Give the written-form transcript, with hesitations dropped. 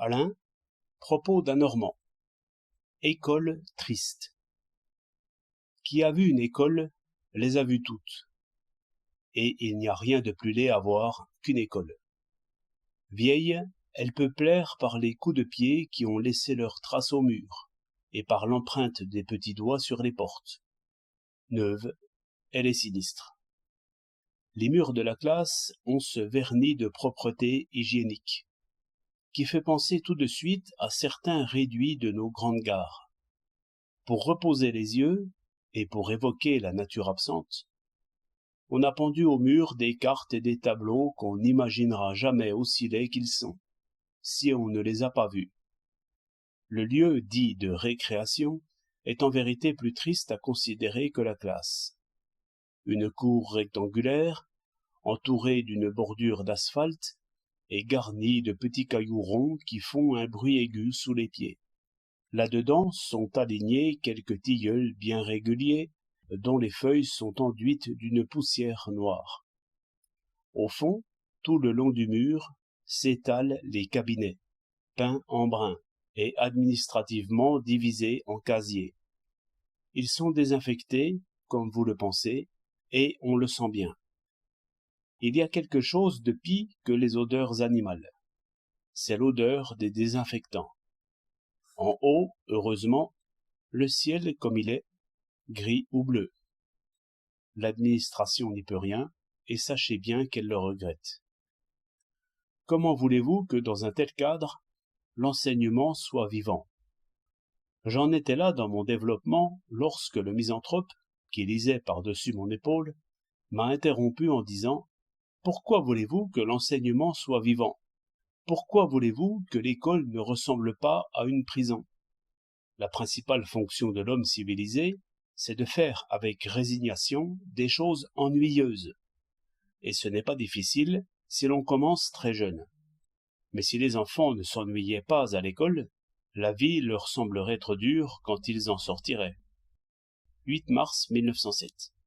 Alain, propos d'un Normand. École triste. Qui a vu une école, les a vues toutes. Et il n'y a rien de plus laid à voir qu'une école. Vieille, elle peut plaire par les coups de pied qui ont laissé leurs traces au mur, et par l'empreinte des petits doigts sur les portes. Neuve, elle est sinistre. Les murs de la classe ont ce vernis de propreté hygiénique, qui fait penser tout de suite à certains réduits de nos grandes gares. Pour reposer les yeux, et pour évoquer la nature absente, on a pendu au mur des cartes et des tableaux qu'on n'imaginera jamais aussi laids qu'ils sont, si on ne les a pas vus. Le lieu dit de récréation est en vérité plus triste à considérer que la classe. Une cour rectangulaire, entourée d'une bordure d'asphalte, et garnie de petits cailloux ronds qui font un bruit aigu sous les pieds. Là-dedans sont alignés quelques tilleuls bien réguliers, dont les feuilles sont enduites d'une poussière noire. Au fond, tout le long du mur, s'étalent les cabinets, peints en brun et administrativement divisés en casiers. Ils sont désinfectés, comme vous le pensez, et on le sent bien. Il y a quelque chose de pis que les odeurs animales. C'est l'odeur des désinfectants. En haut, heureusement, le ciel comme il est, gris ou bleu. L'administration n'y peut rien, et sachez bien qu'elle le regrette. Comment voulez-vous que dans un tel cadre, l'enseignement soit vivant? J'en étais là dans mon développement lorsque le misanthrope, qui lisait par-dessus mon épaule, m'a interrompu en disant « Pourquoi voulez-vous que l'enseignement soit vivant? Pourquoi voulez-vous que l'école ne ressemble pas à une prison? La principale fonction de l'homme civilisé, c'est de faire avec résignation des choses ennuyeuses. Et ce n'est pas difficile si l'on commence très jeune. Mais si les enfants ne s'ennuyaient pas à l'école, la vie leur semblerait trop dure quand ils en sortiraient. 8 mars 1907